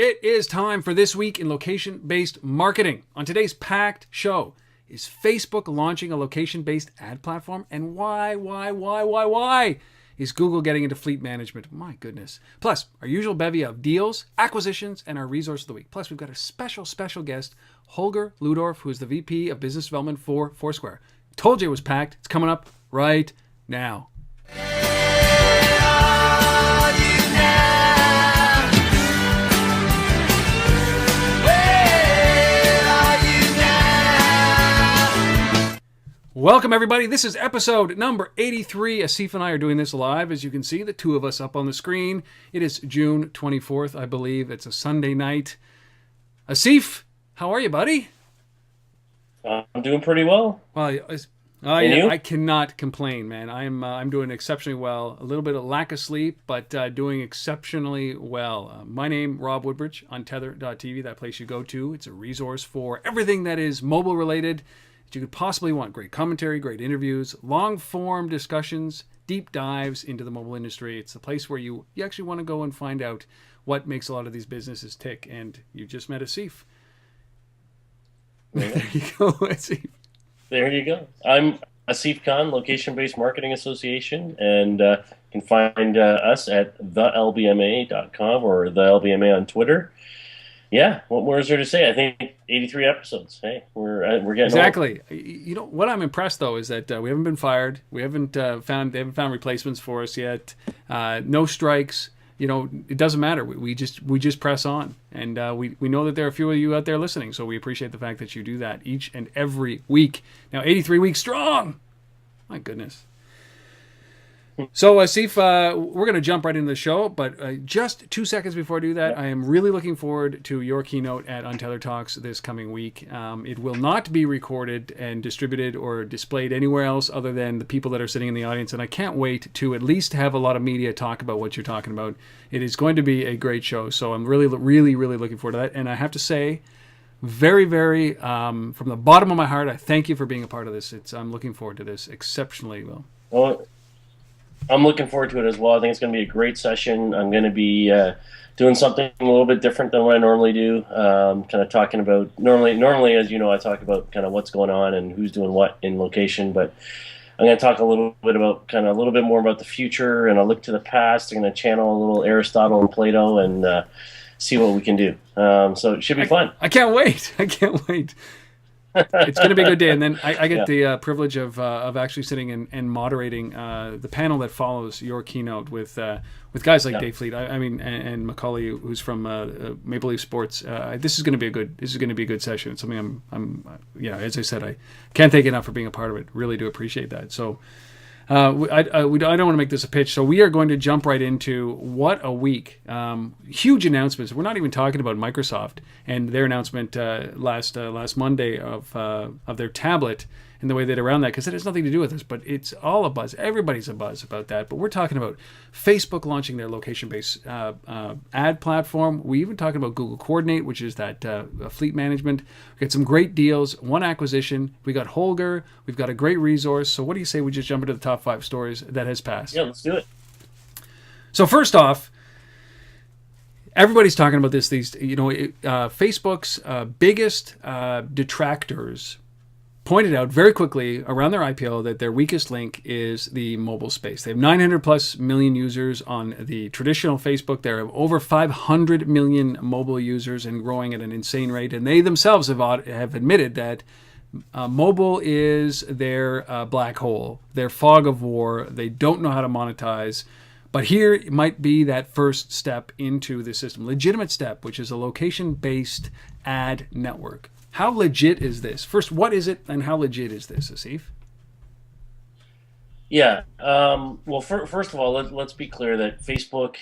It is time for This Week in Location-Based Marketing. On today's packed show, is Facebook launching a location-based ad platform? And why is Google getting into fleet management? My goodness. Plus, our usual bevy of deals, acquisitions, and our resource of the week. Plus, we've got a special guest, Holger Luedorf, who is the VP of Business Development for Foursquare. Told you it was packed. It's coming up right now. Welcome, everybody. This is episode number 83. Asif and I are doing this live. As you can see, the two of us up on the screen. It is June 24th, I believe. It's a Sunday night. Asif, how are you, buddy? I'm doing pretty well. Well, I cannot complain, man. I'm doing exceptionally well. A little bit of lack of sleep, but doing exceptionally well. My name, Rob Woodbridge, Untether.tv, that place you go to. It's a resource for everything that is mobile related you could possibly want. Great commentary, great interviews, long-form discussions, deep dives into the mobile industry. It's the place where you actually want to go and find out what makes a lot of these businesses tick. And you just met Asif. There you go, Asif. There you go. I'm Asif Khan, Location-Based Marketing Association, and you can find us at thelbma.com or thelbma on Twitter. Yeah, what more is there to say? I think 83 episodes. Hey, we're getting exactly. Old. You know what I'm impressed though is that we haven't been fired. We haven't they haven't found replacements for us yet. No strikes. You know, it doesn't matter. We just press on, and we know that there are a few of you out there listening. So we appreciate the fact that you do that each and every week. Now, 83 weeks strong. My goodness. So, Asif, we're going to jump right into the show, but just 2 seconds before I do that, I am really looking forward to your keynote at Untitled Talks this coming week. It will not be recorded and distributed or displayed anywhere else other than the people that are sitting in the audience, and I can't wait to at least have a lot of media talk about what you're talking about. It is going to be a great show, so I'm really looking forward to that, and I have to say, very, from the bottom of my heart, I thank you for being a part of this. I'm looking forward to this exceptionally well. Well, I'm looking forward to it as well. I think it's going to be a great session. I'm going to be doing something a little bit different than what I normally do. Kind of talking about normally, as you know, I talk about kind of what's going on and who's doing what in location. But I'm going to talk a little bit more about the future, and I'll look to the past. I'm going to channel a little Aristotle and Plato and see what we can do. So it should be fun. I can't wait. It's going to be a good day, and then I get the privilege of actually sitting and moderating the panel that follows your keynote with guys like Dave Fleet. I mean, and Macaulay, who's from Maple Leaf Sports. This is going to be a good session. It's something I'm as I said, I can't thank you enough for being a part of it. Really do appreciate that. So. I don't want to make this a pitch, so we are going to jump right into what a week. Huge announcements. We're not even talking about Microsoft and their announcement last Monday of their tablet and the way they're around that, because it has nothing to do with us, but it's all a buzz. Everybody's a buzz about that. But we're talking about Facebook launching their location-based ad platform. We even talking about Google Coordinate, which is that fleet management. We got some great deals, one acquisition. We got Holger. We've got a great resource. So what do you say we just jump into the top 5 stories that has passed? Yeah, let's do it. So first off, everybody's talking about this. Facebook's biggest detractors pointed out very quickly around their IPO that their weakest link is the mobile space. They have 900 plus million users on the traditional Facebook. They have over 500 million mobile users and growing at an insane rate. And they themselves have admitted that mobile is their black hole, their fog of war. They don't know how to monetize. But here it might be that first step into the system, legitimate step, which is a location-based ad network. How legit is this? First, what is it, and how legit is this, Asif? Yeah. Well, first of all, let's be clear that Facebook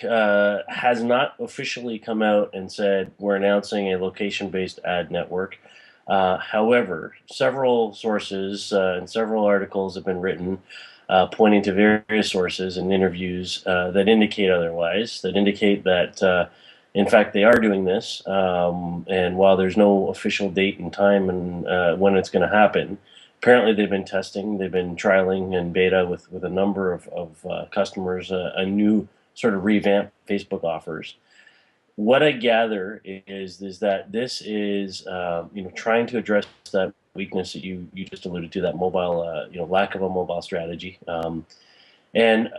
has not officially come out and said we're announcing a location-based ad network. However, several sources and several articles have been written pointing to various sources and interviews that indicate otherwise, that indicate that in fact, they are doing this, and while there's no official date and time and when it's going to happen, apparently they've been testing, they've been trialing in beta with a number of customers, a new sort of revamped Facebook offers. what I gather is that this is trying to address that weakness that you just alluded to, that mobile lack of a mobile strategy. And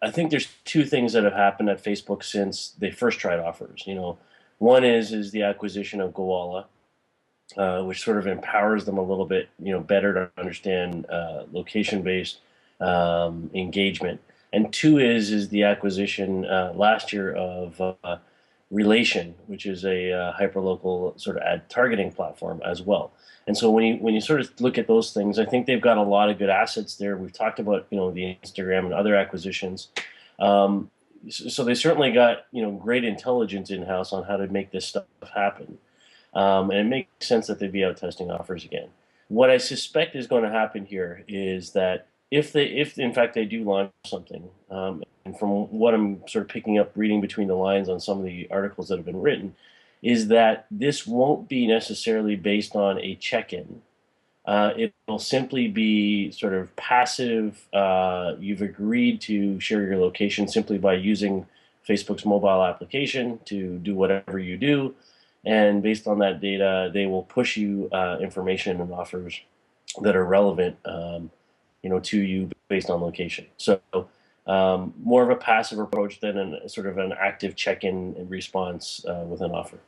I think there's two things that have happened at Facebook since they first tried offers. One is the acquisition of Gowalla, which sort of empowers them a little bit, better to understand location-based engagement. And two is the acquisition last year of Relation, which is a hyperlocal sort of ad targeting platform as well. And so when you sort of look at those things, I think they've got a lot of good assets there. We've talked about the Instagram and other acquisitions. So they certainly got great intelligence in house on how to make this stuff happen. And it makes sense that they'd be out testing offers again. What I suspect is going to happen here is that if in fact they do launch something, and from what I'm sort of picking up, reading between the lines on some of the articles that have been written, is that this won't be necessarily based on a check-in. It will simply be sort of passive. You've agreed to share your location simply by using Facebook's mobile application to do whatever you do. And based on that data, they will push you information and offers that are relevant, to you based on location. So more of a passive approach than sort of an active check-in and response with an offer.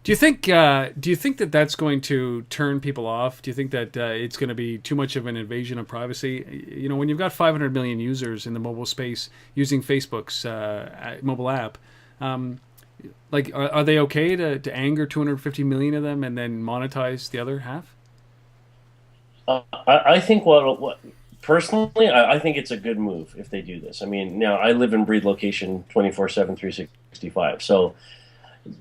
Do you think that that's going to turn people off? Do you think that it's going to be too much of an invasion of privacy? When you've got 500 million users in the mobile space using Facebook's mobile app, are they okay to anger 250 million of them and then monetize the other half? I think personally, I think it's a good move if they do this. I mean, now I live and breathe location 24/7, 365. So,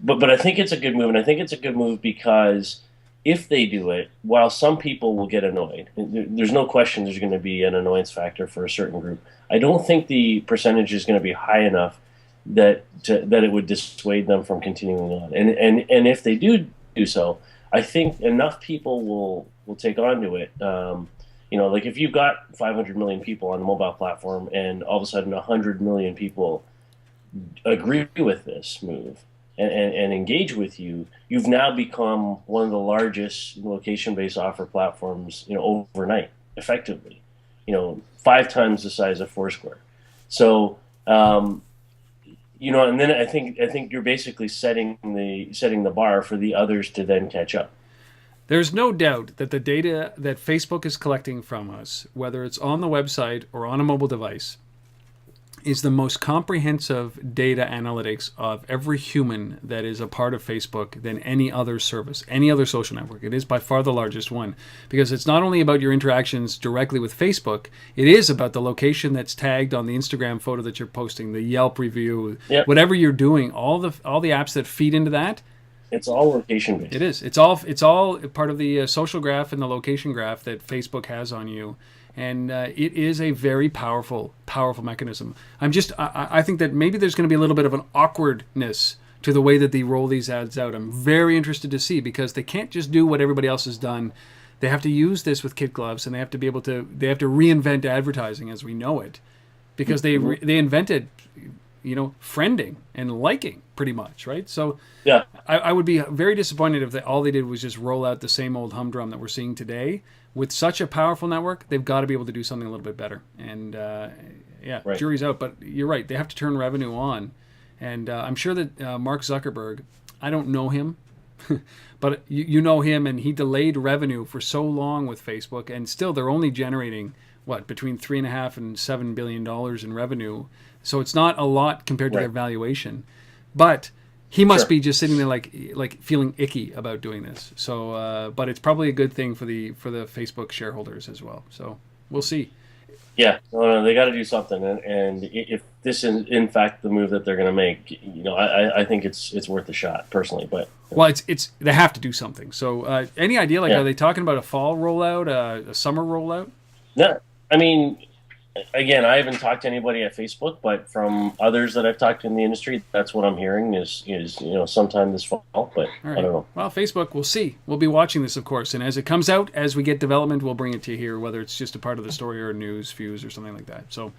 but I think it's a good move, and I think it's a good move because if they do it, while some people will get annoyed, there's no question there's going to be an annoyance factor for a certain group. I don't think the percentage is going to be high enough that it would dissuade them from continuing on. And if they do so, I think enough people will take on to it. Like if you've got 500 million people on a mobile platform and all of a sudden 100 million people agree with this move and engage with you, you've now become one of the largest location-based offer platforms, overnight, effectively, 5 times the size of Foursquare. So, and then I think you're basically setting the bar for the others to then catch up. There's no doubt that the data that Facebook is collecting from us, whether it's on the website or on a mobile device, is the most comprehensive data analytics of every human that is a part of Facebook than any other service, any other social network. It is by far the largest one because it's not only about your interactions directly with Facebook, it is about the location that's tagged on the Instagram photo that you're posting, the Yelp review, whatever you're doing, all the apps that feed into that. It's all location based. It is. It's all part of the social graph and the location graph that Facebook has on you. And it is a very powerful mechanism. I think that maybe there's going to be a little bit of an awkwardness to the way that they roll these ads out. I'm very interested to see because they can't just do what everybody else has done. They have to use this with kid gloves, and they have to reinvent advertising as we know it, because they invented, friending and liking pretty much, right? So yeah, I would be very disappointed if all they did was just roll out the same old humdrum that we're seeing today. With such a powerful network, they've got to be able to do something a little bit better. And right. Jury's out. But you're right; they have to turn revenue on. And I'm sure that Mark Zuckerberg, I don't know him, but you know him, and he delayed revenue for so long with Facebook, and still they're only generating between $3.5 and $7 billion in revenue. So it's not a lot compared to their valuation, but he must be just sitting there like feeling icky about doing this. So, but it's probably a good thing for the Facebook shareholders as well. So we'll see. Yeah, they got to do something, and if this is in fact the move that they're going to make, I think it's worth a shot personally. But it's they have to do something. So, any idea? Are they talking about a fall rollout, a summer rollout? No, I mean, again, I haven't talked to anybody at Facebook, but from others that I've talked to in the industry, that's what I'm hearing is sometime this fall. But I don't know. Well, Facebook, we'll see. We'll be watching this, of course, and as it comes out, as we get development, we'll bring it to you here, whether it's just a part of the story or news, views, or something like that. So,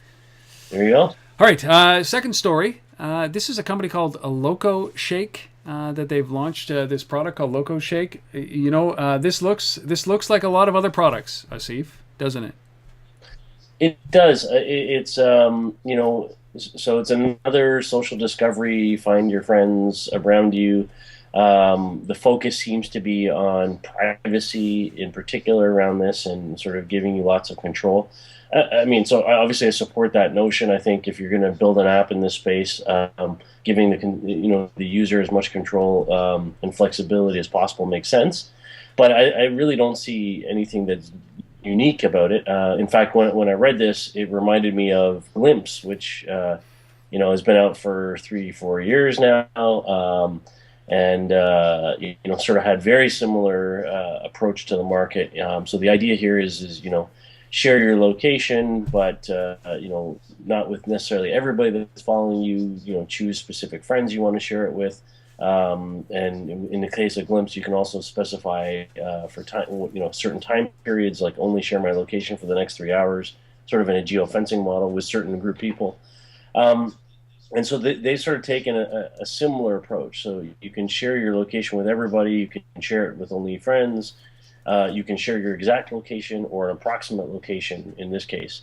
There you go. All right, second story. This is a company called LocoShake that they've launched this product called LocoShake. This looks like a lot of other products, Asif, doesn't it? It does. It's so it's another social discovery. Find your friends around you. The focus seems to be on privacy, in particular, around this, and sort of giving you lots of control. So obviously I support that notion. I think if you're going to build an app in this space, giving the user as much control and flexibility as possible makes sense. But I really don't see anything that's unique about it. In fact, when I read this, it reminded me of Glimpse, which has been out for 3-4 years now, and sort of had very similar approach to the market. So the idea here is share your location, but not with necessarily everybody that's following you. Choose specific friends you want to share it with. And in the case of Glimpse, you can also specify for time, certain time periods, like only share my location for the next 3 hours, sort of in a geofencing model with certain group people. And so they sort of taken a similar approach. So you can share your location with everybody. You can share it with only friends. You can share your exact location or an approximate location in this case.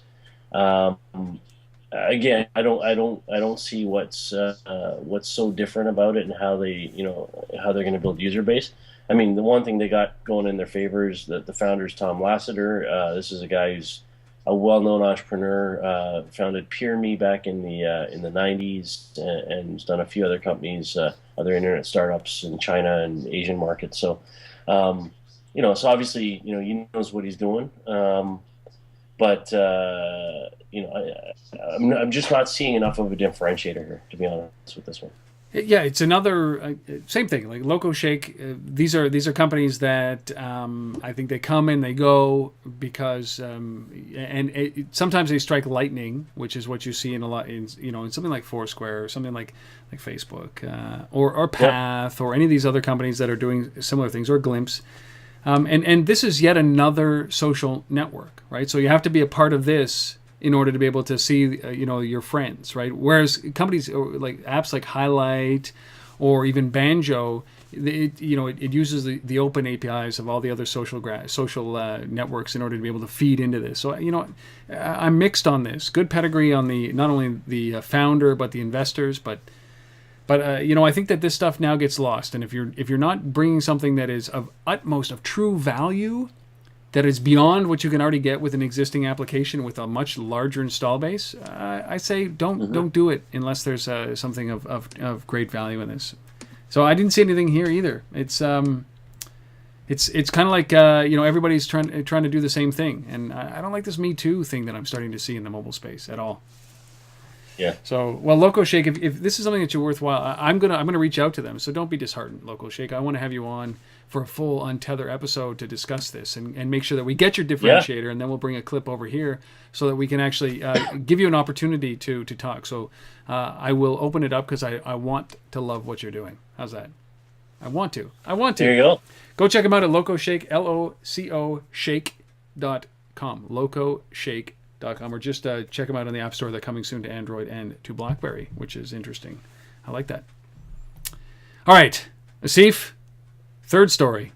Again, I don't see what's so different about it and how they're going to build user base. I mean, the one thing they got going in their favor is that the founder's Tom Lasseter. This is a guy who's a well-known entrepreneur, founded PeerMe back in the 90s, and has done a few other companies, other internet startups in China and Asian markets. So, so obviously, he knows what he's doing. But I'm just not seeing enough of a differentiator here, to be honest with this one. Yeah, it's another same thing. Like LocoShake, these are companies that I think they come and they go because sometimes they strike lightning, which is what you see in a lot in something like Foursquare or something like Facebook or Path or any of these other companies that are doing similar things, or Glimpse. And this is yet another social network, right? So you have to be a part of this in order to be able to see, your friends, right? Whereas companies like apps like Highlight or even Banjo, it uses the open APIs of all the other social networks in order to be able to feed into this. So I'm mixed on this. Good pedigree on not only the founder but the investors, but I think that this stuff now gets lost. And if you're not bringing something that is of true value, that is beyond what you can already get with an existing application with a much larger install base, I say don't do it unless there's something of great value in this. So I didn't see anything here either. It's kind of like everybody's trying to do the same thing, and I don't like this Me Too thing that I'm starting to see in the mobile space at all. Yeah. So, well, LocoShake, if this is something that you're worthwhile, I'm gonna reach out to them. So don't be disheartened, LocoShake. I want to have you on for a full Untether episode to discuss this and make sure that we get your differentiator, and then we'll bring a clip over here so that we can actually give you an opportunity to talk. So I will open it up because I want to love what you're doing. How's that? I want to. There you go. Go check them out at LocoShake, LocoShake.com. LocoShake.com, or just check them out on the App Store. They're coming soon to Android and to BlackBerry, which is interesting. I like that. All right, Asif, third story.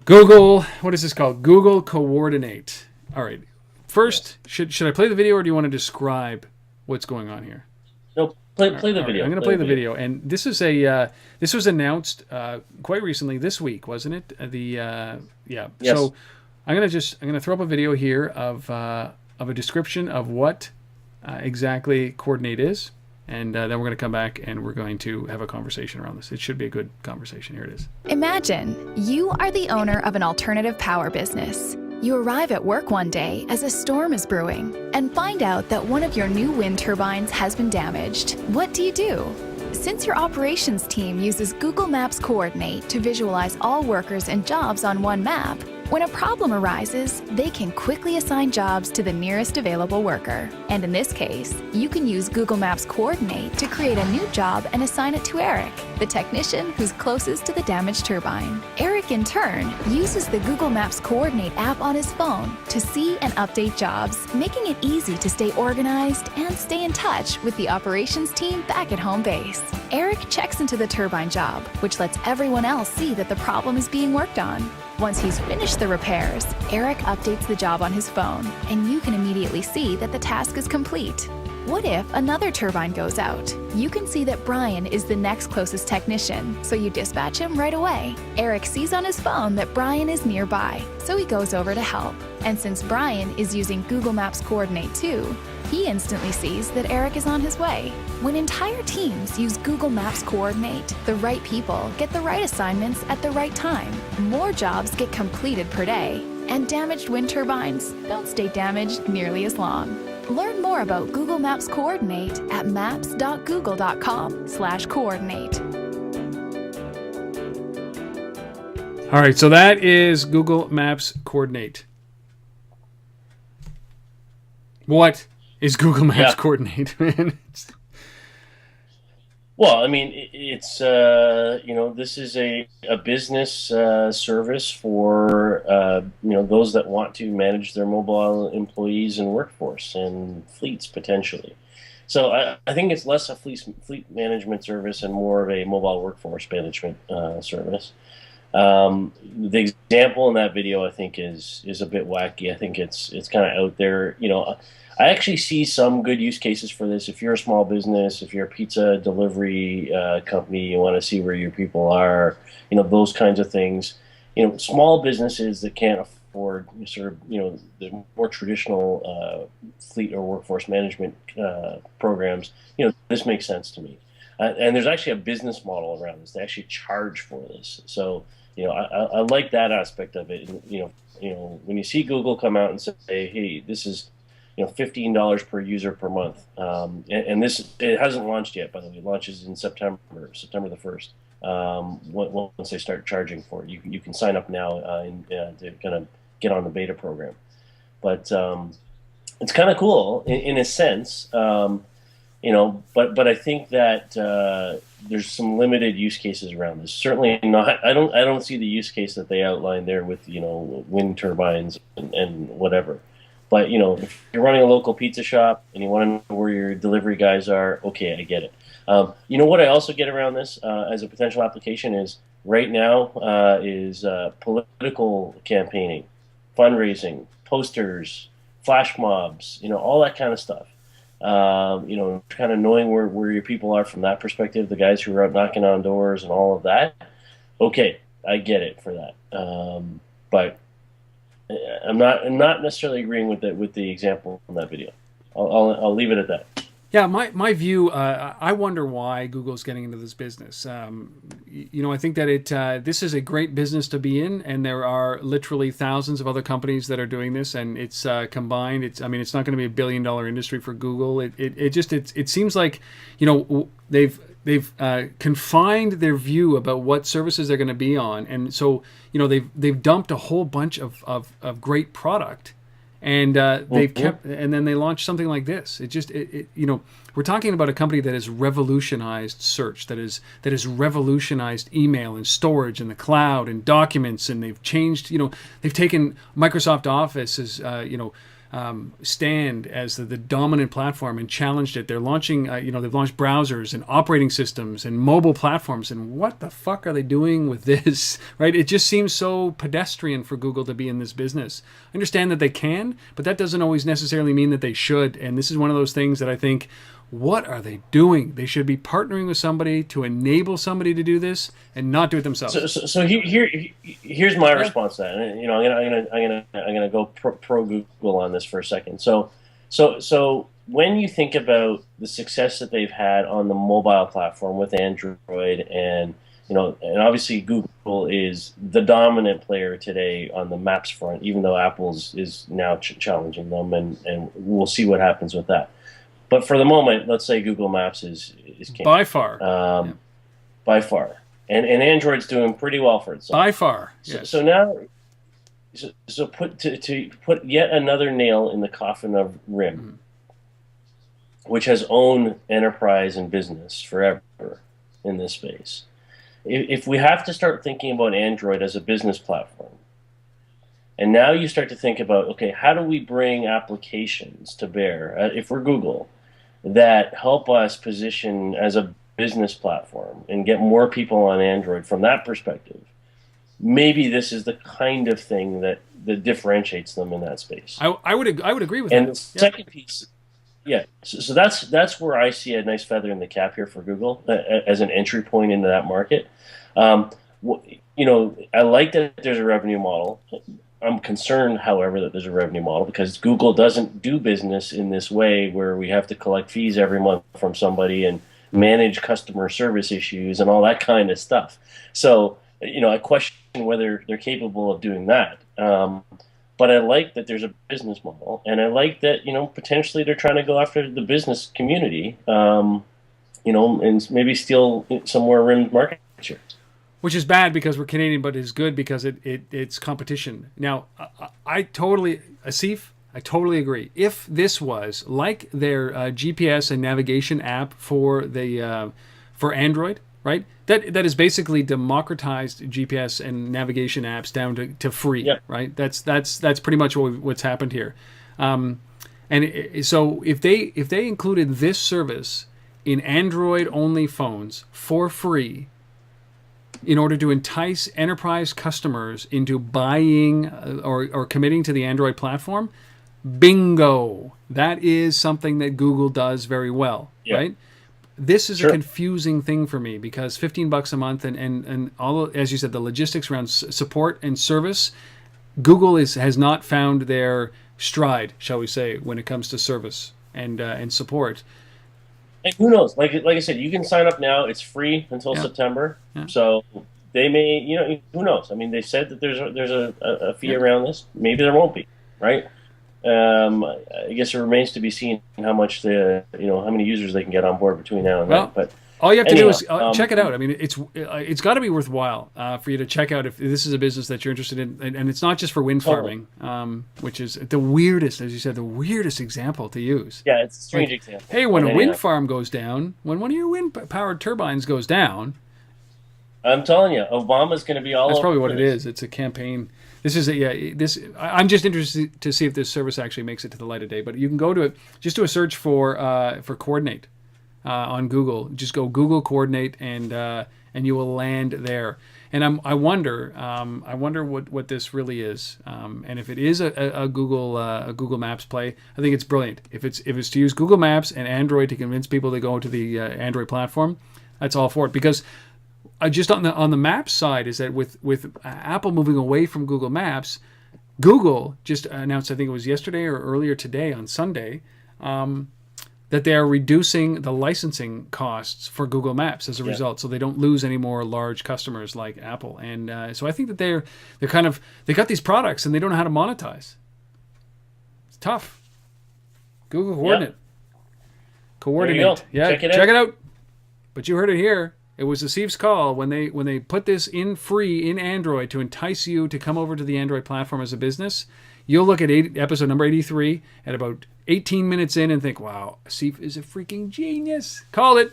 Google, what is this called? Google Coordinate. All right. First, should I play the video, or do you want to describe what's going on here? No, play the video. I'm going to play the video, and this is this was announced quite recently this week, wasn't it? Yes. So I'm going to throw up a video here of a description of what exactly Coordinate is, and then we're going to come back and we're going to have a conversation around this. It should be a good conversation. Here it is. Imagine you are the owner of an alternative power business. You arrive at work one day as a storm is brewing and find out that one of your new wind turbines has been damaged. What do? Since your operations team uses Google Maps Coordinate to visualize all workers and jobs on one map, when a problem arises, they can quickly assign jobs to the nearest available worker. And in this case, you can use Google Maps Coordinate to create a new job and assign it to Eric, the technician who's closest to the damaged turbine. Eric, in turn, uses the Google Maps Coordinate app on his phone to see and update jobs, making it easy to stay organized and stay in touch with the operations team back at home base. Eric checks into the turbine job, which lets everyone else see that the problem is being worked on. Once he's finished the repairs, Eric updates the job on his phone, and you can immediately see that the task is complete. What if another turbine goes out? You can see that Brian is the next closest technician, so you dispatch him right away. Eric sees on his phone that Brian is nearby, so he goes over to help. And since Brian is using Google Maps Coordinate too, he instantly sees that Eric is on his way. When entire teams use Google Maps Coordinate, the right people get the right assignments at the right time. More jobs get completed per day, and damaged wind turbines don't stay damaged nearly as long. Learn more about Google Maps Coordinate at maps.google.com/coordinate. All right, so that is Google Maps Coordinate. What is Google Maps Coordinate, man? Well, I mean, it's this is a business service for those that want to manage their mobile employees and workforce and fleets potentially. So I think it's less a fleet management service and more of a mobile workforce management service. The example in that video, I think, is a bit wacky. I think it's kind of out there. I actually see some good use cases for this. If you're a small business, if you're a pizza delivery company, you want to see where your people are, those kinds of things. Small businesses that can't afford the more traditional fleet or workforce management programs, this makes sense to me. And there's actually a business model around this. They actually charge for this. So, I like that aspect of it. And, when you see Google come out and say, hey, this is $15 per user per month. And it hasn't launched yet, by the way. It launches in September the 1st. Once they start charging for it, you can sign up now to kind of get on the beta program. But it's kind of cool in a sense, but I think that there's some limited use cases around this. Certainly not. I don't see the use case that they outlined there with wind turbines and whatever. But, if you're running a local pizza shop and you want to know where your delivery guys are, okay, I get it. What I also get around this as a potential application is right now is political campaigning, fundraising, posters, flash mobs, all that kind of stuff. Kind of knowing where your people are from that perspective, the guys who are out knocking on doors and all of that. Okay, I get it for that. But I'm not necessarily agreeing with the example in that video. I'll leave it at that. Yeah, my view. I wonder why Google's getting into this business. I think that this is a great business to be in, and there are literally thousands of other companies that are doing this, and it's combined. It's not going to be $1 billion industry for Google. It seems like they've confined their view about what services they're going to be on, and so they've dumped a whole bunch of great product, and they've kept, and then they launched something like this. We're talking about a company that has revolutionized search, that has revolutionized email and storage and the cloud and documents, and they've changed. They've taken Microsoft Office as stand as the dominant platform and challenged it. They're launching, they've launched browsers and operating systems and mobile platforms. And what the fuck are they doing with this, right? It just seems so pedestrian for Google to be in this business. I understand that they can, but that doesn't always necessarily mean that they should. And this is one of those things that I think, what are they doing? They should be partnering with somebody to enable somebody to do this and not do it themselves. So here's my response to that. And, I'm gonna go pro Google on this for a second. So when you think about the success that they've had on the mobile platform with Android, and and obviously Google is the dominant player today on the Maps front, even though Apple's is now challenging them, and we'll see what happens with that. But for the moment, let's say Google Maps is king. By far. By far. And Android's doing pretty well for itself. By far, yes. So now, put yet another nail in the coffin of RIM. which has owned enterprise and business forever in this space. If we have to start thinking about Android as a business platform, and now you start to think about, okay, how do we bring applications to bear, if we're Google, that help us position as a business platform and get more people on Android from that perspective, maybe this is the kind of thing that differentiates them in that space. I would agree with and that. The second piece, yeah, so that's where I see a nice feather in the cap here for Google as an entry point into that market. I like that there's a revenue model. I'm concerned, however, that there's a revenue model because Google doesn't do business in this way where we have to collect fees every month from somebody and manage customer service issues and all that kind of stuff. So, I question whether they're capable of doing that. But I like that there's a business model, and I like that, potentially they're trying to go after the business community, and maybe steal some more rimmed market share. Which is bad because we're Canadian, but is good because it's competition. Now, I totally agree. If this was like their GPS and navigation app for Android, right? That is basically democratized GPS and navigation apps down to free, yep. Right? That's pretty much what's happened here. So if they included this service in Android only phones for free, in order to entice enterprise customers into buying or committing to the Android platform, bingo. That is something that Google does very well, right? This is a confusing thing for me because $15 a month and all, as you said, the logistics around support and service, Google has not found their stride, shall we say, when it comes to service and support. And who knows? Like I said, you can sign up now. It's free until September. Yeah. So they may, who knows? I mean, they said that there's a fee around this. Maybe there won't be, right? I guess it remains to be seen how much how many users they can get on board between now and then. But all you have to do is check it out. I mean, it's got to be worthwhile for you to check out if this is a business that you're interested in, and it's not just for wind farming, which is the weirdest, as you said, the weirdest example to use. Yeah, it's a strange example. Hey, when a wind farm goes down, when one of your wind-powered turbines goes down, I'm telling you, Obama's going to be all over. That's probably what it is. It's a campaign. This is I'm just interested to see if this service actually makes it to the light of day. But you can go to it. Just do a search for Coordinate on Google. Just go Google Coordinate, and you will land there. And I wonder what this really is. And if it is a Google Maps play, I think it's brilliant. If it's to use Google Maps and Android to convince people to go to the Android platform, that's all for it. Because just on the Maps side is that with Apple moving away from Google Maps, Google just announced, I think it was yesterday or earlier today on Sunday, that they are reducing the licensing costs for Google Maps as a result, so they don't lose any more large customers like Apple. And so I think that they got these products and they don't know how to monetize. It's tough. Google Coordinate. Coordinate. Yeah, check it out. But you heard it here. It was the Steve's call when they put this in free in Android to entice you to come over to the Android platform as a business. You'll look at episode number 83 at about 18 minutes in and think, wow, Steve is a freaking genius. Call it.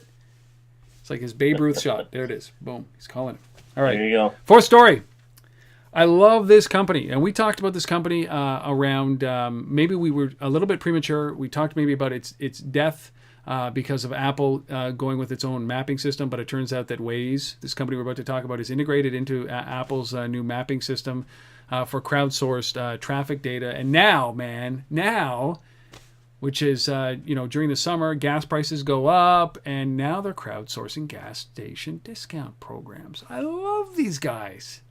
It's like his Babe Ruth shot. There it is. Boom. He's calling it. All right. There you go. Fourth story. I love this company. And we talked about this company around, maybe we were a little bit premature. We talked maybe about its death because of Apple going with its own mapping system. But it turns out that Waze, this company we're about to talk about, is integrated into Apple's new mapping system for crowdsourced traffic data. And now, which is, during the summer, gas prices go up, and now they're crowdsourcing gas station discount programs. I love these guys.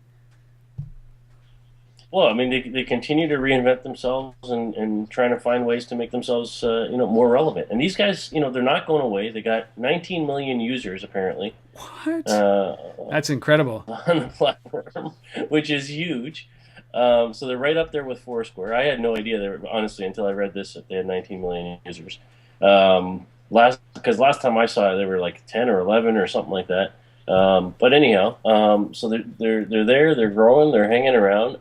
Well, I mean, they continue to reinvent themselves and trying to find ways to make themselves, more relevant. And these guys, they're not going away. They got 19 million users, apparently. What? That's incredible. On the platform, which is huge. So they're right up there with Foursquare. I had no idea, honestly, until I read this, that they had 19 million users. Because last time I saw it, they were like 10 or 11 or something like that. But anyhow, so they're there, they're growing, they're hanging around.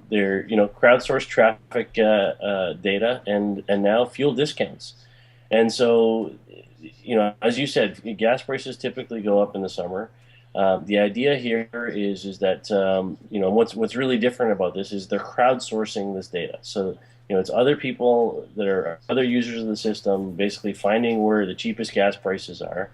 They're crowdsourced traffic data and now fuel discounts. And so, as you said, gas prices typically go up in the summer. The idea here is that what's really different about this is they're crowdsourcing this data. So it's other people that are other users of the system basically finding where the cheapest gas prices are,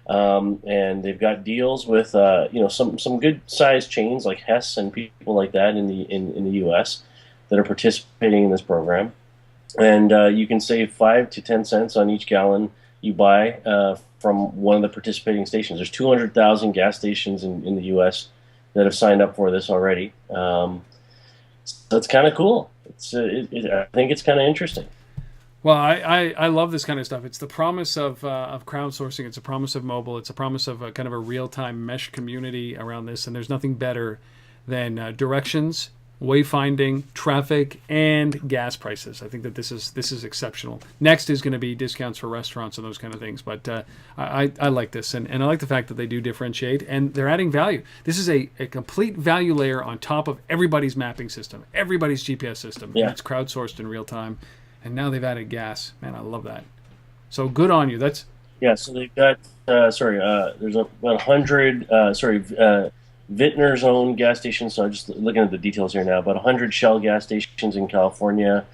and they've got deals with some good sized chains like Hess and people like that in the U.S. that are participating in this program, and you can save 5 to 10 cents on each gallon you buy from one of the participating stations. There's 200,000 gas stations in the U.S. that have signed up for this already. So it's kind of cool. I think it's kind of interesting. Well, I love this kind of stuff. It's the promise of crowdsourcing. It's a promise of mobile. It's a promise of a kind of a real-time mesh community around this. And there's nothing better than directions, wayfinding, traffic, and gas prices. I think that this is exceptional. Next is going to be discounts for restaurants and those kind of things. But I like this, and I like the fact that they do differentiate, and they're adding value. This is a complete value layer on top of everybody's mapping system, everybody's GPS system. Yeah. It's crowdsourced in real time, and now they've added gas. Man, I love that. So good on you. That's So they've got there's about 100 Vintner's own gas stations. So I'm just looking at the details here now. About 100 Shell gas stations in California.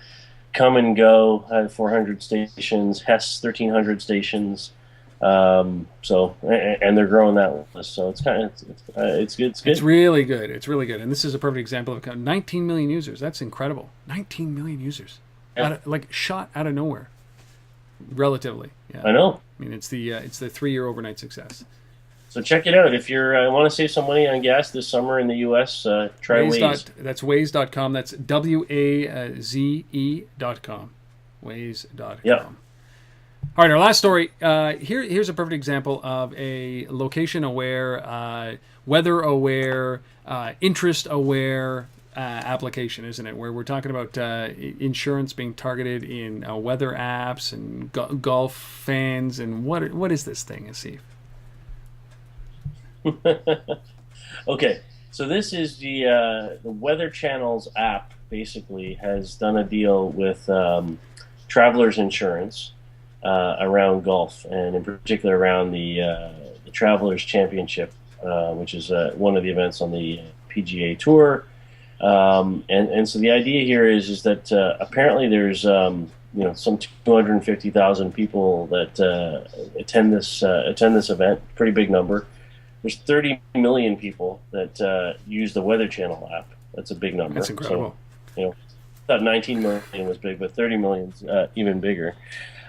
Come and Go had 400 stations. Hess 1,300 stations. And they're growing that list. So it's kind of it's good. It's good. It's really good. It's really good. And this is a perfect example of 19 million users. That's incredible. 19 million users, shot out of nowhere. Relatively, yeah. I know. I mean, it's the 3-year overnight success. So check it out. If you're want to save some money on gas this summer in the U.S., try Waze. That's Waze.com. That's Waze.com. Waze.com. Yeah. All right, our last story. Here's a perfect example of a location-aware, weather-aware, interest-aware application, isn't it? Where we're talking about insurance being targeted in weather apps and golf fans. And what is this thing, Asif? Okay, so this is the Weather Channel's app. Basically, has done a deal with Travelers Insurance around golf, and in particular around the Travelers Championship, which is one of the events on the PGA Tour. And so the idea here is that apparently there's some 250,000 people that attend this event, pretty big number. There's 30 million people that use the Weather Channel app. That's a big number. That's incredible. So, thought 19 million was big, but 30 million's even bigger.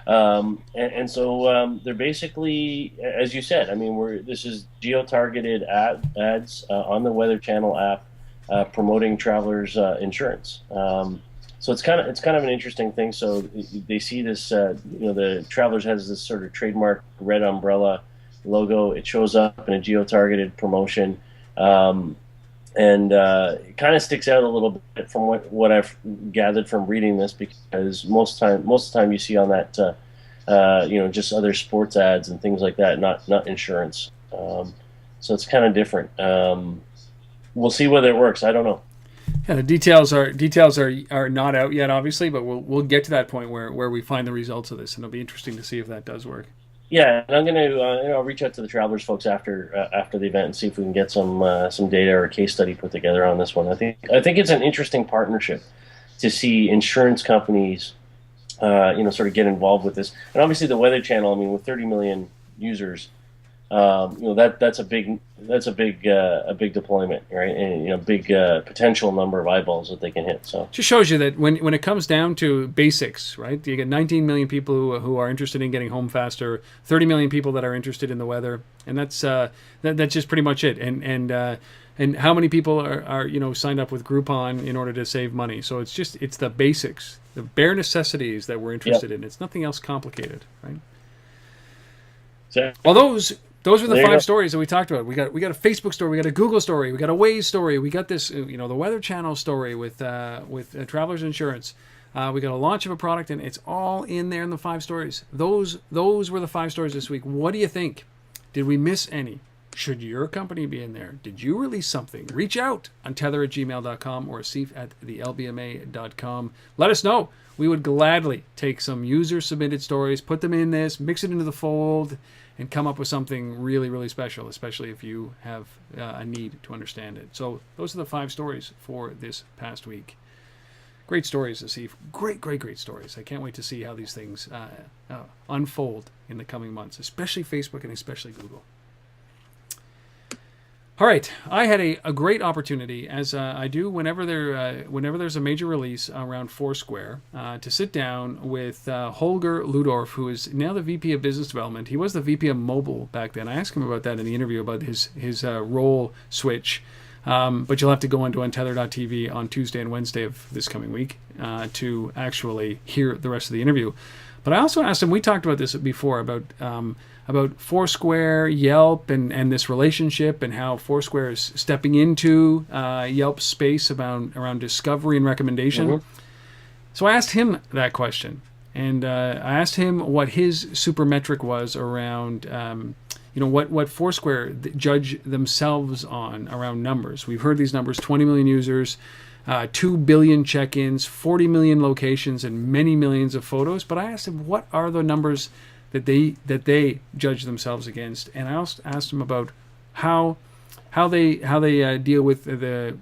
And so they're basically, as you said, I mean, this is geo-targeted ads on the Weather Channel app promoting Travelers Insurance. So it's kind of an interesting thing. So they see this, the Travelers has this sort of trademark red umbrella logo. It shows up in a geo-targeted promotion, and it kind of sticks out a little bit from what I've gathered from reading this, because most of the time you see on that, just other sports ads and things like that, not insurance. So it's kind of different. We'll see whether it works. I don't know. Yeah, the details are not out yet, obviously, but we'll get to that point where we find the results of this, and it'll be interesting to see if that does work. Yeah, and I'm going to reach out to the Travelers folks after the event and see if we can get some data or a case study put together on this one. I think it's an interesting partnership to see insurance companies, sort of get involved with this. And obviously, the Weather Channel, I mean, with 30 million users, that's a big deployment, right? And big potential number of eyeballs that they can hit. So just shows you that when it comes down to basics, right? You get 19 million people who are interested in getting home faster, 30 million people that are interested in the weather, and that's just pretty much it. And how many people are signed up with Groupon in order to save money? So it's the basics, the bare necessities that we're interested in. It's nothing else complicated, right? So, well, those were the 5 stories that we talked about. We got a Facebook story, we got a Google story, we got a Waze story, we got this, the Weather Channel story with Travelers Insurance. We got a launch of a product, and it's all in there in the 5 stories. Those were the 5 stories this week. What do you think? Did we miss any? Should your company be in there? Did you release something? Reach out on tether@gmail.com or asif@thelbma.com. Let us know. We would gladly take some user-submitted stories, put them in this, mix it into the fold, and come up with something really, really special, especially if you have a need to understand it. So those are the 5 stories for this past week. Great stories, Asif. Great stories. I can't wait to see how these things unfold in the coming months, especially Facebook and especially Google. All right, I had a great opportunity, as I do whenever there's a major release around Foursquare, to sit down with Holger Luedorf, who is now the VP of Business Development. He was the VP of Mobile back then. I asked him about that in the interview, about his role switch. But you'll have to go onto untether.tv on Tuesday and Wednesday of this coming week to actually hear the rest of the interview. But I also asked him, we talked about this before, about Foursquare, Yelp, and this relationship, and how Foursquare is stepping into Yelp's space around discovery and recommendation. Mm-hmm. So I asked him that question, and I asked him what his super metric was around what Foursquare judge themselves on around numbers. We've heard these numbers: 20 million users, 2 billion check-ins, 40 million locations, and many millions of photos. But I asked him, what are the numbers that they judge themselves against? And I also asked him about how they deal with the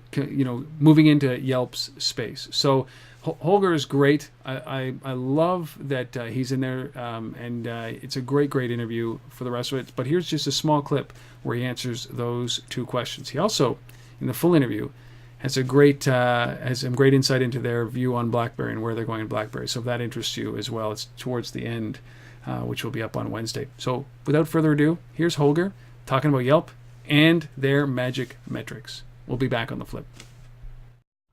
moving into Yelp's space. So Holger is great. I love that he's in there, and it's a great interview for the rest of it. But here's just a small clip where he answers those 2 questions. He also, in the full interview, has some great insight into their view on BlackBerry and where they're going in BlackBerry. So if that interests you as well, it's towards the end, which will be up on Wednesday. So without further ado, here's Holger talking about Yelp and their magic metrics. We'll be back on the flip.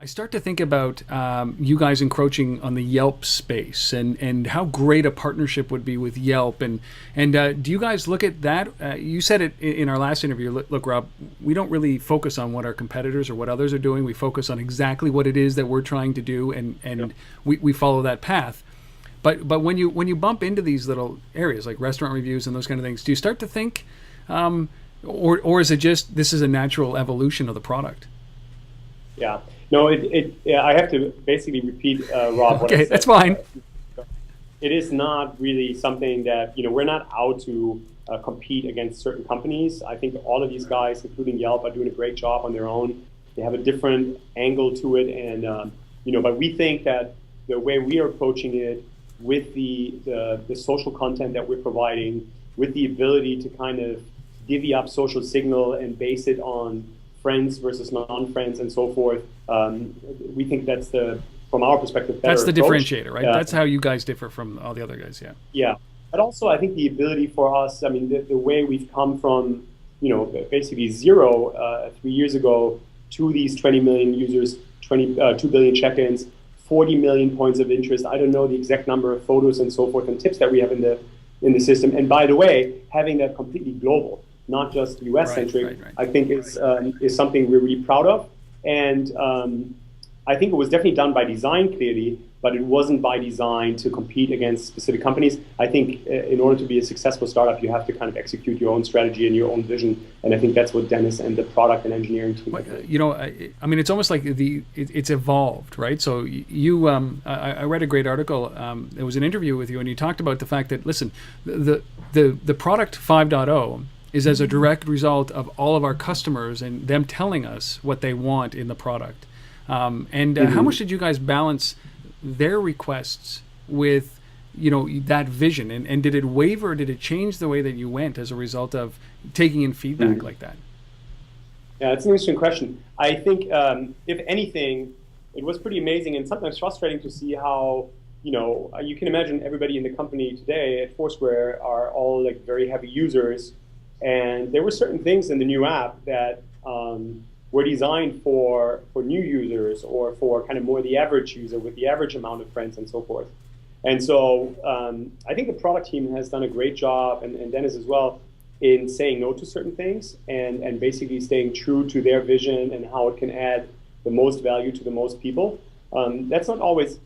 I start to think about you guys encroaching on the Yelp space and how great a partnership would be with Yelp. And do you guys look at that? You said it in our last interview. Look, Rob, we don't really focus on what our competitors or what others are doing. We focus on exactly what it is that we're trying to do, and yep. we follow that path. But when you bump into these little areas like restaurant reviews and those kind of things, do you start to think, or is it just this is a natural evolution of the product? Yeah. No, I have to basically repeat, Rob. What I said. That's fine. It is not really something that, we're not out to compete against certain companies. I think all of these guys, including Yelp, are doing a great job on their own. They have a different angle to it, and but we think that the way we are approaching it, with the social content that we're providing, with the ability to kind of divvy up social signal and base it on friends versus non-friends and so forth, we think that's from our perspective, better that's the approach. Differentiator, right? That's how you guys differ from all the other guys, yeah. Yeah, but also I think the ability for us, the way we've come from, basically zero 3 years ago to these 20 million users, 2 billion check-ins, 40 million points of interest. I don't know the exact number of photos and so forth and tips that we have in the system. And by the way, having that completely global, not just US-centric, right. I think is something we're really proud of. And I think it was definitely done by design, clearly, but it wasn't by design to compete against specific companies. I think in order to be a successful startup, you have to kind of execute your own strategy and your own vision. And I think that's what Dennis and the product and engineering team it's almost like it's evolved, right? So I read a great article. It was an interview with you, and you talked about the fact that, listen, the product 5.0 is as a direct result of all of our customers and them telling us what they want in the product. How much did you guys balance their requests with, that vision? And did it waver? Did it change the way that you went as a result of taking in feedback like that? Yeah, it's an interesting question. I think, if anything, it was pretty amazing and sometimes frustrating to see how, you can imagine everybody in the company today at Foursquare are all like very heavy users. And there were certain things in the new app that were designed for new users or for kind of more the average user with the average amount of friends and so forth. And so I think the product team has done a great job, and Dennis as well, in saying no to certain things and basically staying true to their vision and how it can add the most value to the most people. That's not always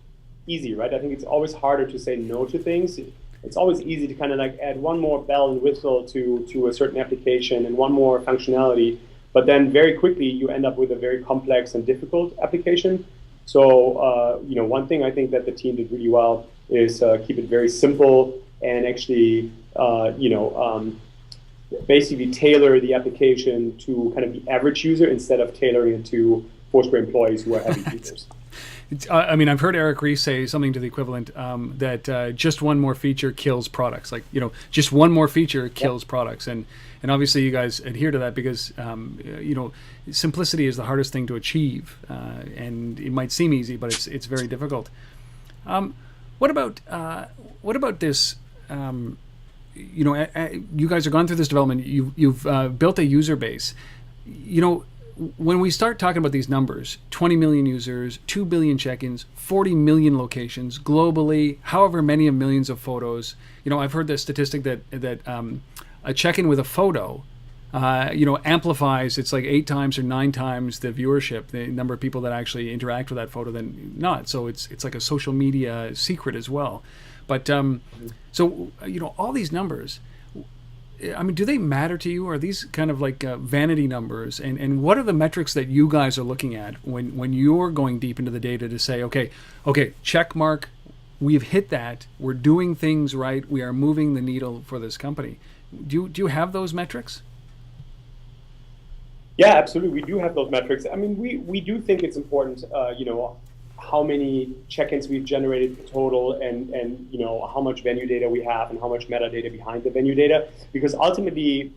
easy, right? I think it's always harder to say no to things. it's always easy to kind of like add one more bell and whistle to a certain application and one more functionality, but then very quickly you end up with a very complex and difficult application. So, one thing I think that the team did really well is keep it very simple and actually, basically tailor the application to kind of the average user instead of tailoring it to Foursquare employees who are heavy users. I've heard Eric Ries say something to the equivalent that just one more feature kills products. Like, just one more feature kills products. And obviously you guys adhere to that because, simplicity is the hardest thing to achieve. And it might seem easy, but it's very difficult. What about this? You guys have gone through this development. You've built a user base. When we start talking about these numbers, 20 million users, 2 billion check-ins, 40 million locations globally, however many of millions of photos. I've heard the statistic that a check-in with a photo, amplifies. It's like 8 times or 9 times the viewership, the number of people that actually interact with that photo than not. So it's like a social media secret as well. But all these numbers. Do they matter to you? Or are these kind of like vanity numbers? And what are the metrics that you guys are looking at when you're going deep into the data to say, okay, check mark, we've hit that, we're doing things right, we are moving the needle for this company. Do you have those metrics? Yeah, absolutely. We do have those metrics. We do think it's important, how many check-ins we've generated total and how much venue data we have and how much metadata behind the venue data, because ultimately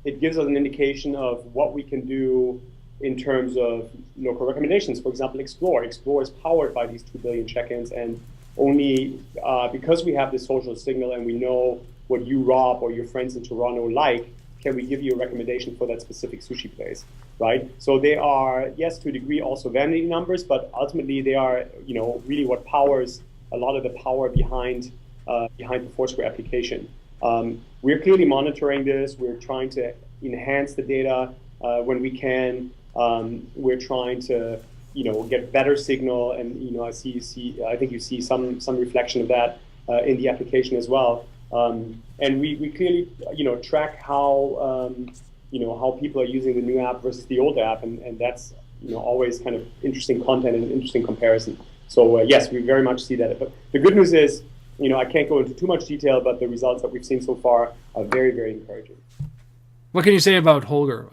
it gives us an indication of what we can do in terms of local recommendations. For example, Explore is powered by these 2 billion check-ins, and only because we have this social signal and we know what you, Rob, or your friends in Toronto like, can we give you a recommendation for that specific sushi place, right? So they are, yes, to a degree, also vanity numbers, but ultimately they are, really what powers a lot of the power behind the Foursquare application. We're clearly monitoring this. We're trying to enhance the data when we can. We're trying to, get better signal, and I think you see some reflection of that in the application as well. And we clearly, track how, how people are using the new app versus the old app, and that's, always kind of interesting content and interesting comparison. So yes, we very much see that. But the good news is, I can't go into too much detail, but the results that we've seen so far are very, very encouraging. What can you say about Holger?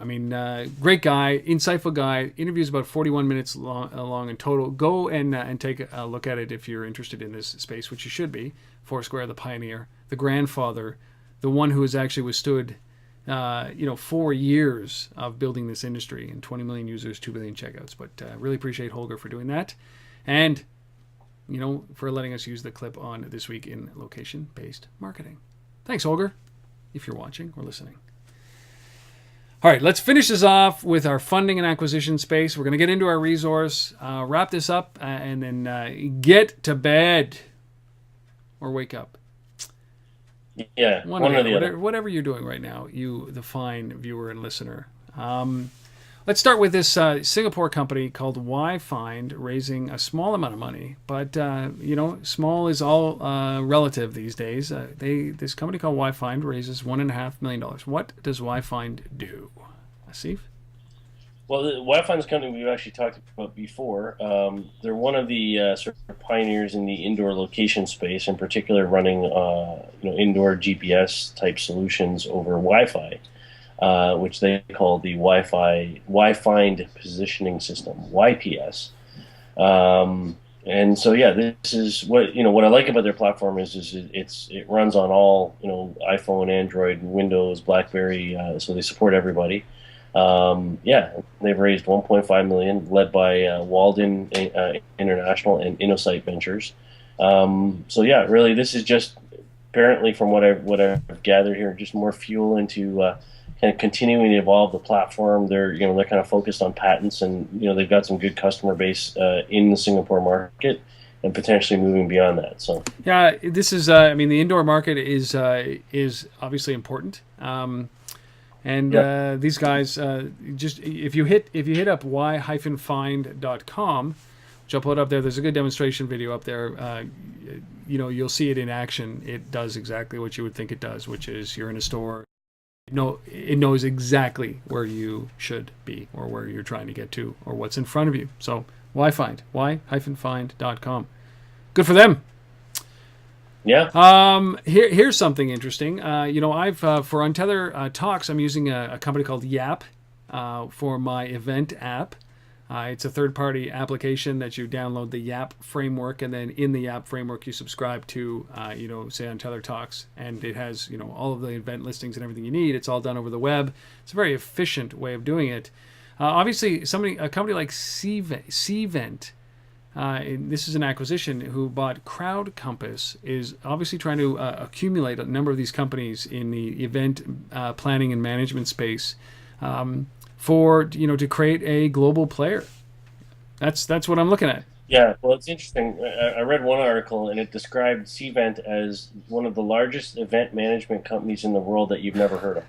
Great guy, insightful guy. Interview's about 41 minutes long in total. Go and take a look at it if you're interested in this space, which you should be. Foursquare, the pioneer, the grandfather, the one who has actually withstood, 4 years of building this industry and 20 million users, 2 billion checkouts. But really appreciate Holger for doing that, and for letting us use the clip on This Week in Location-Based Marketing. Thanks, Holger, if you're watching or listening. All right, let's finish this off with our funding and acquisition space. We're going to get into our resource, wrap this up, and then get to bed or wake up. Yeah, one or the other. Whatever you're doing right now, you, the fine viewer and listener. Let's start with this Singapore company called YFind, raising a small amount of money. But, small is all relative these days. This company called YFind raises $1.5 million. What does YFind do? Asif? Well, the YFind's company we've actually talked about before. They're one of the sort of pioneers in the indoor location space, in particular running indoor GPS type solutions over Wi-Fi, which they call the YFind Positioning System, YPS. And so, yeah, this is what I like about their platform is it runs on all iPhone, Android, Windows, BlackBerry, so they support everybody. They've raised $1.5 million, led by Walden International and InnoSight Ventures. Really, this is just apparently from what I've gathered here, just more fuel into kind of continuing to evolve the platform. They're kind of focused on patents, and they've got some good customer base in the Singapore market, and potentially moving beyond that. So yeah, this is the indoor market is obviously important. These guys, just if you hit up y-find.com, which I'll put up there. There's a good demonstration video up there. You'll see it in action. It does exactly what you would think it does, which is you're in a store. It knows exactly where you should be or where you're trying to get to or what's in front of you. So YFind, y-find.com. Good for them. Yeah. Here's something interesting. I've for Untether Talks, I'm using a company called Yap for my event app. It's a third-party application that you download the Yap framework, and then in the Yap framework you subscribe to, say Untether Talks, and it has all of the event listings and everything you need. It's all done over the web. It's a very efficient way of doing it. Obviously, a company like Cvent, this is an acquisition, who bought CrowdCompass, is obviously trying to accumulate a number of these companies in the event planning and management space. For to create a global player. That's what I'm looking at. Yeah, well, it's interesting. I read one article and it described Cvent as one of the largest event management companies in the world that you've never heard of.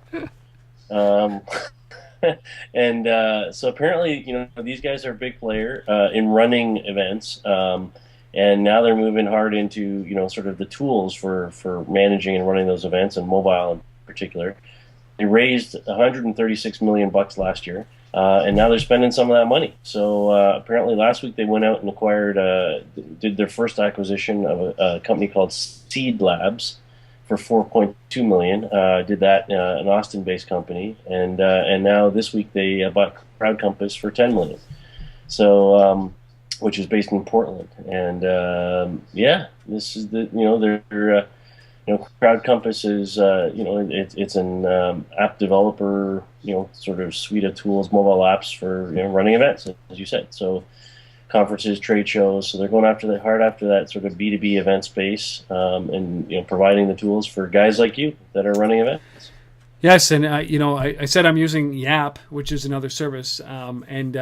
So apparently, these guys are a big player in running events, and now they're moving hard into sort of the tools for managing and running those events, and mobile in particular. They raised $136 million last year, and now they're spending some of that money. So apparently last week they went out and did their first acquisition of a company called Seed Labs for $4.2 million. Did that, an Austin-based company, and now this week they bought CrowdCompass for $10 million. So which is based in Portland, and this is they're. CrowdCompass is, it's an app developer, sort of suite of tools, mobile apps for running events, as you said. So conferences, trade shows. So they're going hard after that sort of B2B event space, and providing the tools for guys like you that are running events. Yes, and I said I'm using Yap, which is another service, and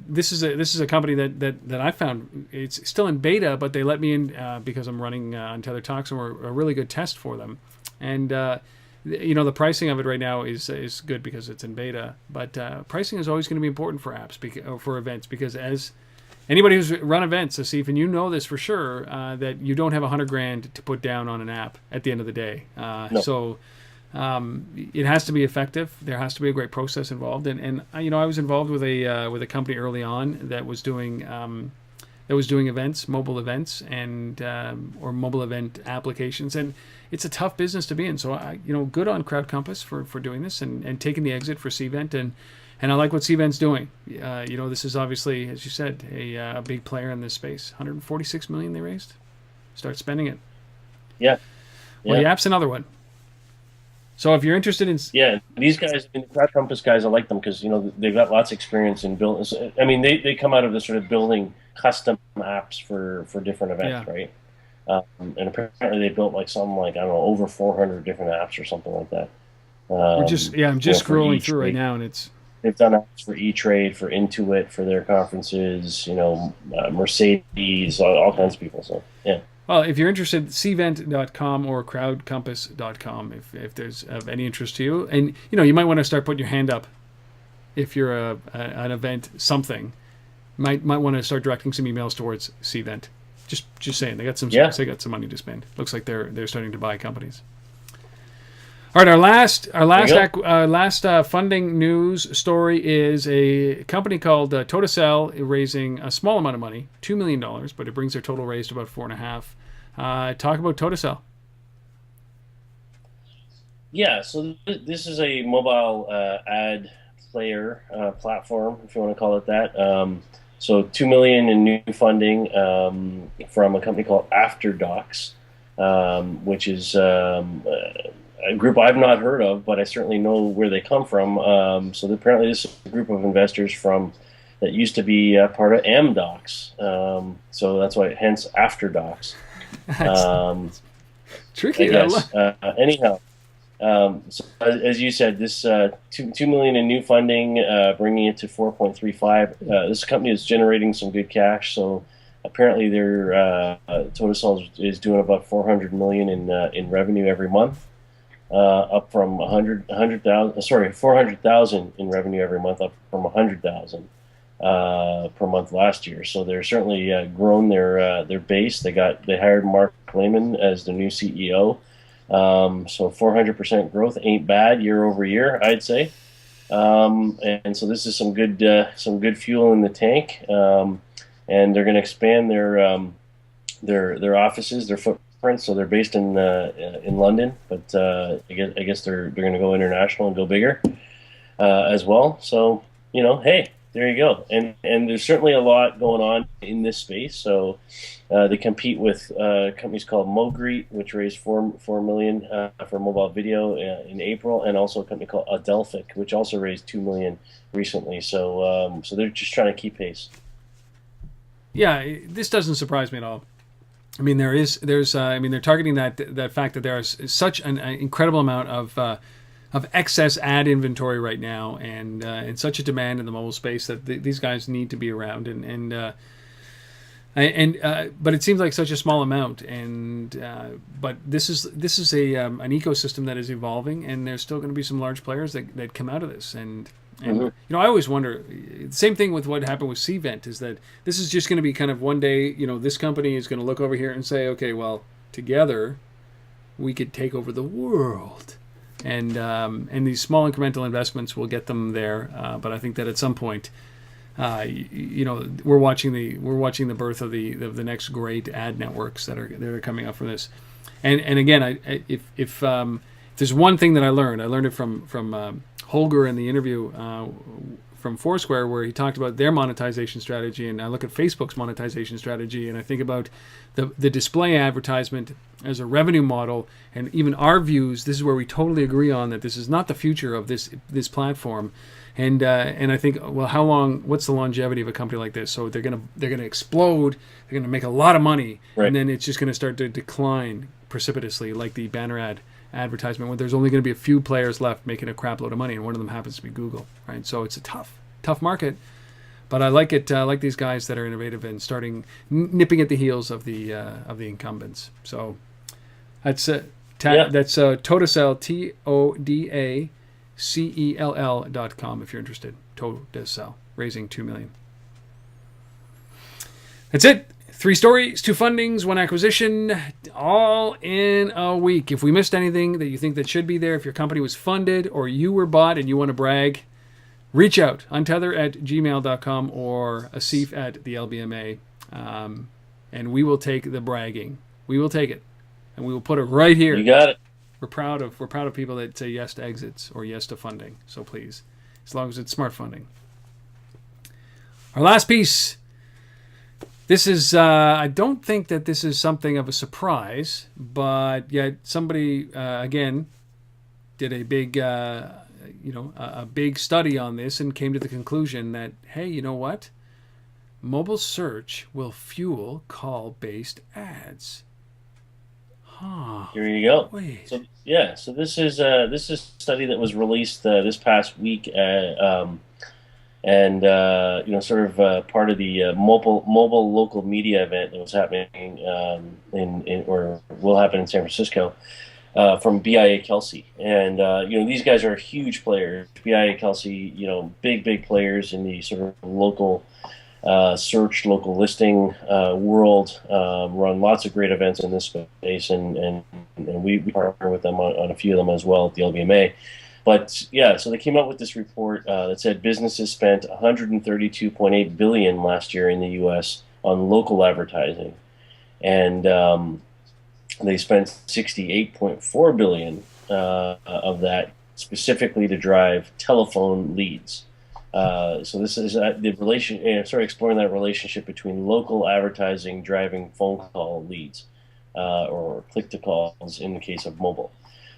this is a company that I found. It's still in beta, but they let me in because I'm running Untether Talks, and we're a really good test for them. And the pricing of it right now is good because it's in beta. But pricing is always going to be important for apps or for events, because as anybody who's run events, Asif, and you know this for sure, that you don't have $100,000 to put down on an app at the end of the day. No. So. It has to be effective. There has to be a great process involved, and I was involved with a company early on that was doing events, mobile events, and or mobile event applications, and it's a tough business to be in. So good on CrowdCompass for doing this and taking the exit for Cvent, and I like what Cvent's doing. This is obviously, as you said, a big player in this space. $146 million they raised. Start spending it. Yeah. Well, the app's another one. So if you're interested in... Yeah, these guys, the CrowdCompass guys, I like them because, they've got lots of experience in building... I mean, they come out of the sort of building custom apps for different events, right? And apparently they built over 400 different apps or something like that. I'm just scrolling through right now, and it's... They've done apps for E-Trade, for Intuit, for their conferences, Mercedes, all kinds of people, so, yeah. Well, if you're interested, cvent.com or crowdcompass.com if there's of any interest to you. And, you might want to start putting your hand up if you're an event something. Might want to start directing some emails towards Cvent. Just saying, they got some money to spend. Looks like they're starting to buy companies. All right, our last funding news story is a company called Todacell raising a small amount of money, $2 million, but it brings their total raise to about $4.5 million. Talk about Todacell. Yeah, so this is a mobile ad player platform, if you want to call it that. So $2 million in new funding from a company called AfterDocs, which is a group I've not heard of, but I certainly know where they come from. So apparently this is a group of investors that used to be part of Amdocs. So that's why, hence AfterDocs. Tricky. I guess. Anyhow, so as you said, this $2 million in new funding, bringing it to 4.35. This company is generating some good cash. So apparently, their Todacell is doing about $400 million in revenue every month, up from 400,000 in revenue every month, up from 100,000. per month last year. So they're certainly grown their base. They hired Mark Lehman as the new CEO. So 400% growth ain't bad year over year, I'd say. And so this is some good fuel in the tank. And they're going to expand their offices, their footprint. So they're based in London, but I guess they're going to go international and go bigger as well. So hey, there you go. And there's certainly a lot going on in this space. So they compete with companies called Mogreet, which raised $4 million for mobile video in April, and also a company called Adelphic, which also raised $2 million recently. So they're just trying to keep pace. Yeah, this doesn't surprise me at all. I mean, there's they're targeting that fact that there is such an incredible amount of excess ad inventory right now, and such a demand in the mobile space that these guys need to be around, but it seems like such a small amount, but this is an ecosystem that is evolving, and there's still going to be some large players that come out of this, and I always wonder, the same thing with what happened with Cvent, is that this is just going to be kind of one day, this company is going to look over here and say, okay, well, together we could take over the world. And these small incremental investments will get them there, but I think that at some point, we're watching the birth of the next great ad networks that are coming up from this. And again, if there's one thing that I learned it from Holger in the interview from Foursquare, where he talked about their monetization strategy, and I look at Facebook's monetization strategy, and I think about the display advertisement as a revenue model, and even our views. This is where we totally agree on that this is not the future of this platform, and I think, well, what's the longevity of a company like this? So they're gonna explode, they're gonna make a lot of money, right, and then it's just gonna start to decline precipitously, like the banner ad advertisement, when there's only going to be a few players left making a crap load of money, and one of them happens to be Google, right? So it's a tough market, but I like it. I like these guys that are innovative and nipping at the heels of the incumbents. So that's that's Todacell, TODACELL.com if you're interested. Todacell, raising $2 million. That's it. 3 stories, 2 fundings, 1 acquisition, all in a week. If we missed anything that you think that should be there, if your company was funded or you were bought and you want to brag, reach out, untether@gmail.com or asif@the LBMA, and we will take the bragging. We will take it, and we will put it right here. You got it. We're proud of people that say yes to exits or yes to funding. So please, as long as it's smart funding. Our last piece. This is, I don't think that this is something of a surprise, but yet somebody, again, did a big, a big study on this and came to the conclusion that, hey, you know what? Mobile search will fuel call-based ads. Huh. Here you go. Wait. So this is a study that was released this past week, and sort of part of the mobile local media event that was happening or will happen in San Francisco from BIA Kelsey. And these guys are huge players. BIA Kelsey, big players in the sort of local search, local listing world. Run lots of great events in this space, and we partner with them on a few of them as well at the LBMA. But yeah, so they came out with this report that said businesses spent $132.8 billion last year in the U.S. on local advertising, and they spent $68.4 billion of that specifically to drive telephone leads. So this is the relation. Sort of exploring that relationship between local advertising driving phone call leads or click to calls in the case of mobile.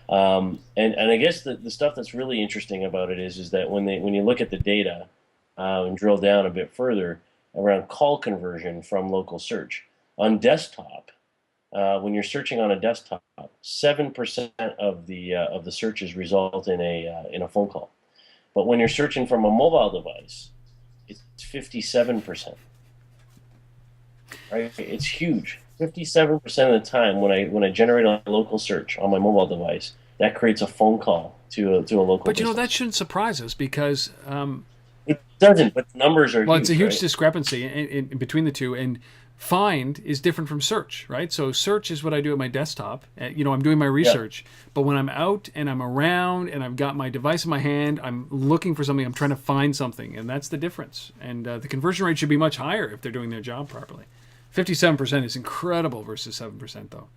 And I guess the stuff that's really interesting about it is that when you look at the data and drill down a bit further around call conversion from local search on desktop, when you're searching on a desktop, 7% of the searches result in a phone call, but when you're searching from a mobile device, it's 57%. Right? It's huge. 57% of the time when I generate a local search on my mobile device, that creates a phone call to a local But business. that shouldn't surprise us because It doesn't, but the numbers are well, huge. it's a huge right? discrepancy in between the two. And find is different from search, right? So search is what I do at my desktop. I'm doing my research. But when I'm out and I'm around and I've got my device in my hand, I'm looking for something. I'm trying to find something, and that's the difference. And the conversion rate should be much higher if they're doing their job properly. 57% is incredible versus 7%, though.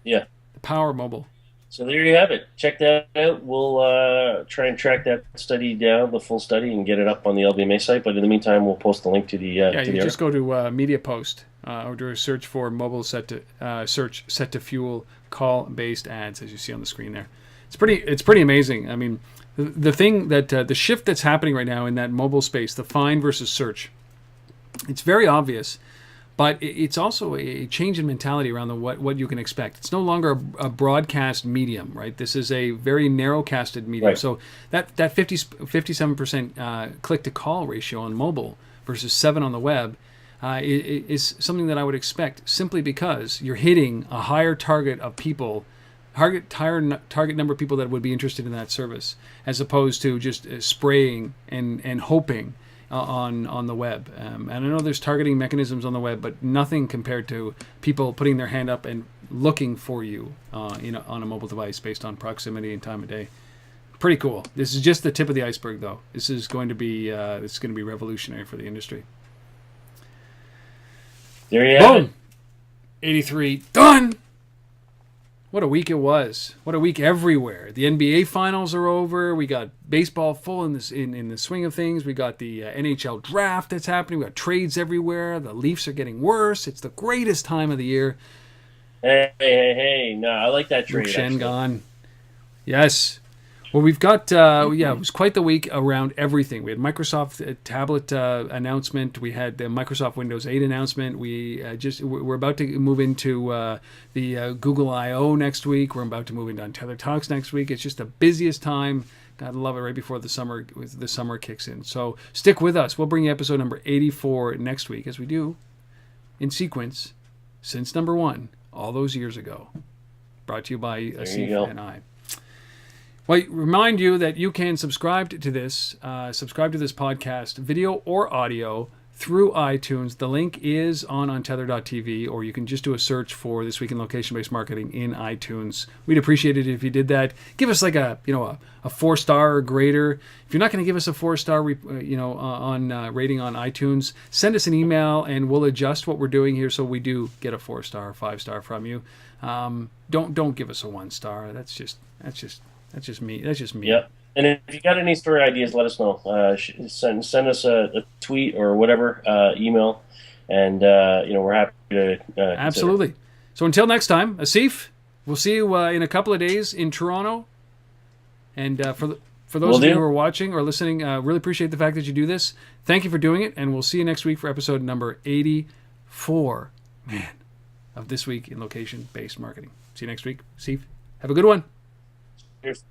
Yeah. The power of mobile. So there you have it. Check that out. We'll try and track that study down, the full study, and get it up on the LBMA site. But in the meantime, we'll post the link to the you just go to Media Post or do a search for mobile set to fuel call-based ads, as you see on the screen there. It's pretty amazing. I mean, the thing that the shift that's happening right now in that mobile space, the find versus search, it's very obvious. But it's also a change in mentality around what you can expect. It's no longer a broadcast medium, right? This is a very narrow-casted medium. Right. So that 57% click-to-call ratio on mobile versus 7 on the web is something that I would expect, simply because you're hitting a higher target of people, target number of people that would be interested in that service, as opposed to just spraying and hoping on the web. And I know there's targeting mechanisms on the web, but nothing compared to people putting their hand up and looking for you on a mobile device based on proximity and time of day. Pretty cool. This is just the tip of the iceberg, though. This is going to be revolutionary for the industry. There you have it. 83 done. What a week it was. What a week everywhere. The NBA finals are over. We got baseball full in the swing of things. We got the NHL draft that's happening. We got trades everywhere. The Leafs are getting worse. It's the greatest time of the year. Hey. No, I like that trade. Shengon. Yes. Well, we've got, it was quite the week around everything. We had Microsoft tablet announcement. We had the Microsoft Windows 8 announcement. We're about to move into the Google I/O next week. We're about to move into Untitled Talks next week. It's just the busiest time. Gotta love it right before the summer kicks in. So stick with us. We'll bring you episode number 84 next week, as we do in sequence since number 1 all those years ago. Brought to you by Asif and I. Well, remind you that you can subscribe to this podcast, video or audio, through iTunes. The link is on untether.tv, or you can just do a search for This Week in Location-Based Marketing in iTunes. We'd appreciate it if you did that. Give us like a 4-star or greater. If you're not going to give us a 4-star rating on iTunes, send us an email and we'll adjust what we're doing here so we do get a 4-star or 5-star from you. Don't give us a 1-star. That's just me. Yep. And if you got any story ideas, let us know. Send us a tweet or whatever, email, and we're happy to. Absolutely. So until next time, Asif, we'll see you in a couple of days in Toronto. And for those of you who are watching or listening, really appreciate the fact that you do this. Thank you for doing it, and we'll see you next week for episode number 84. Man, of This Week in Location-Based Marketing. See you next week, Asif. Have a good one. Cheers.